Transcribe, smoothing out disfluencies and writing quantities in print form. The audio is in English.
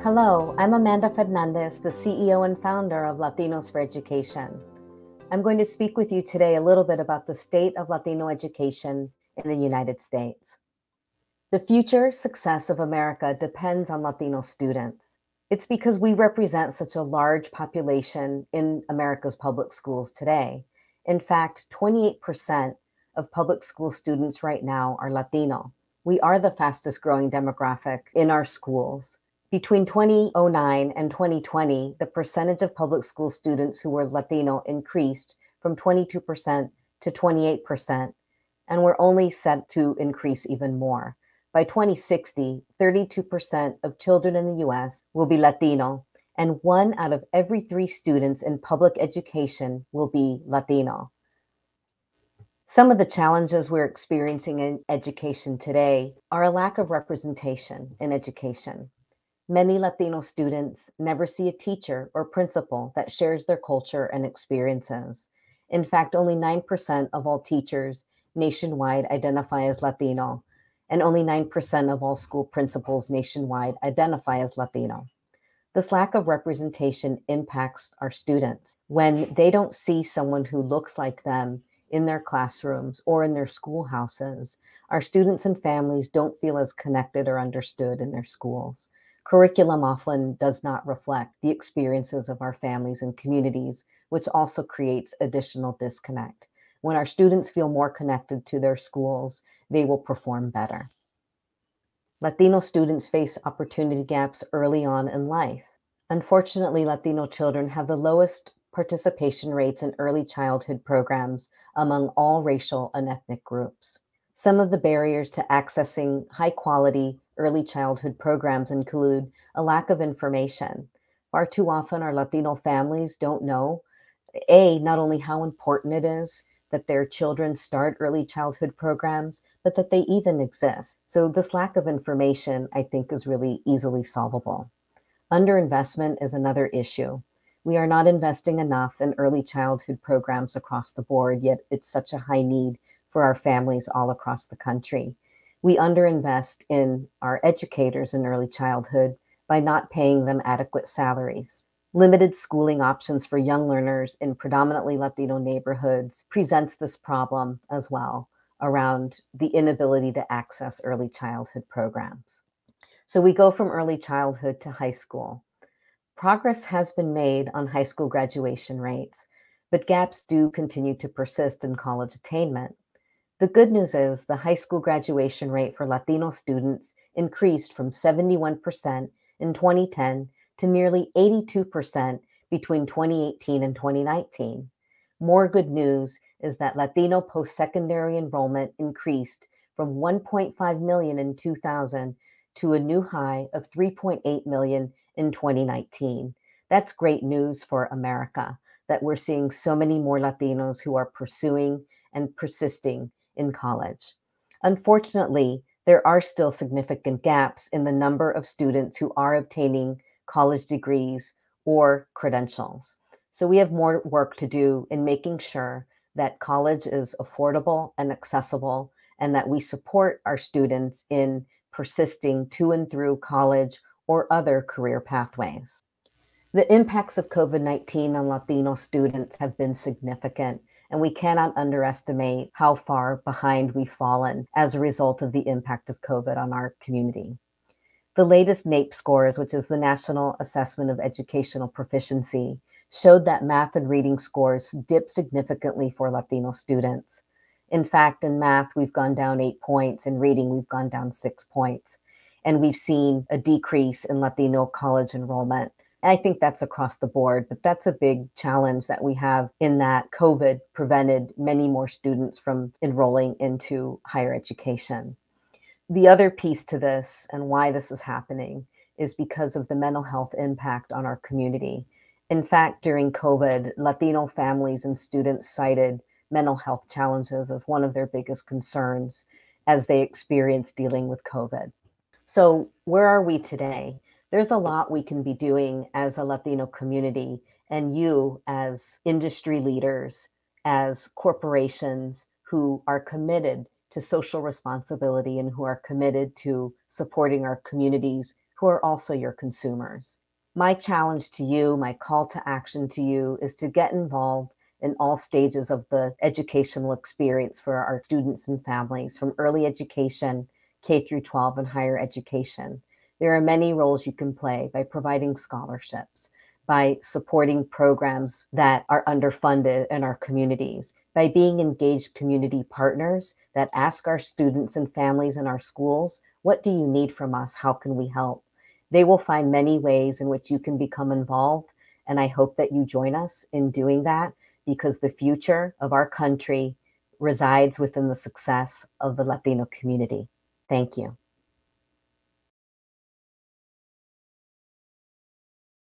Hello, I'm Amanda Fernandez, the CEO and founder of Latinos for Education. I'm going to speak with you today a little bit about the state of Latino education in the United States. The future success of America depends on Latino students. It's because we represent such a large population in America's public schools today. In fact, 28% of public school students right now are Latino. We are the fastest growing demographic in our schools. Between 2009 and 2020, the percentage of public school students who were Latino increased from 22% to 28%, and we're only set to increase even more. By 2060, 32% of children in the US will be Latino, and 1 out of every 3 students in public education will be Latino. Some of the challenges we're experiencing in education today are a lack of representation in education. Many Latino students never see a teacher or principal that shares their culture and experiences. In fact, only 9% of all teachers nationwide identify as Latino, and only 9% of all school principals nationwide identify as Latino. This lack of representation impacts our students. When they don't see someone who looks like them in their classrooms or in their schoolhouses, our students and families don't feel as connected or understood in their schools. Curriculum often does not reflect the experiences of our families and communities, which also creates additional disconnect. When our students feel more connected to their schools, they will perform better. Latino students face opportunity gaps early on in life. Unfortunately, Latino children have the lowest participation rates in early childhood programs among all racial and ethnic groups. Some of the barriers to accessing high-quality early childhood programs include a lack of information. Far too often, our Latino families don't know, not only how important it is that their children start early childhood programs, but that they even exist. So this lack of information, I think, is really easily solvable. Underinvestment is another issue. We are not investing enough in early childhood programs across the board, yet it's such a high need for our families all across the country. We underinvest in our educators in early childhood by not paying them adequate salaries. Limited schooling options for young learners in predominantly Latino neighborhoods presents this problem as well around the inability to access early childhood programs. So we go from early childhood to high school. Progress has been made on high school graduation rates, but gaps do continue to persist in college attainment. The good news is the high school graduation rate for Latino students increased from 71% in 2010 to nearly 82% between 2018 and 2019. More good news is that Latino post-secondary enrollment increased from 1.5 million in 2000 to a new high of 3.8 million in 2019. That's great news for America, that we're seeing so many more Latinos who are pursuing and persisting in college. Unfortunately, there are still significant gaps in the number of students who are obtaining college degrees or credentials. So we have more work to do in making sure that college is affordable and accessible, and that we support our students in persisting to and through college or other career pathways. The impacts of COVID-19 on Latino students have been significant, and we cannot underestimate how far behind we've fallen as a result of the impact of COVID on our community. The latest NAEP scores, which is the National Assessment of Educational Proficiency, showed that math and reading scores dipped significantly for Latino students. In fact, in math, we've gone down 8 points. In reading, we've gone down 6 points. And we've seen a decrease in Latino college enrollment. I think that's across the board, but that's a big challenge that we have, in that COVID prevented many more students from enrolling into higher education. The other piece to this, and why this is happening, is because of the mental health impact on our community. In fact, during COVID, Latino families and students cited mental health challenges as one of their biggest concerns as they experienced dealing with COVID. So where are we today? There's a lot we can be doing as a Latino community, and you as industry leaders, as corporations who are committed to social responsibility and who are committed to supporting our communities who are also your consumers. My challenge to you, my call to action to you is to get involved in all stages of the educational experience for our students and families, from early education, K through 12, and higher education. There are many roles you can play by providing scholarships, by supporting programs that are underfunded in our communities, by being engaged community partners that ask our students and families in our schools, what do you need from us? How can we help? They will find many ways in which you can become involved. And I hope that you join us in doing that, because the future of our country resides within the success of the Latino community. Thank you.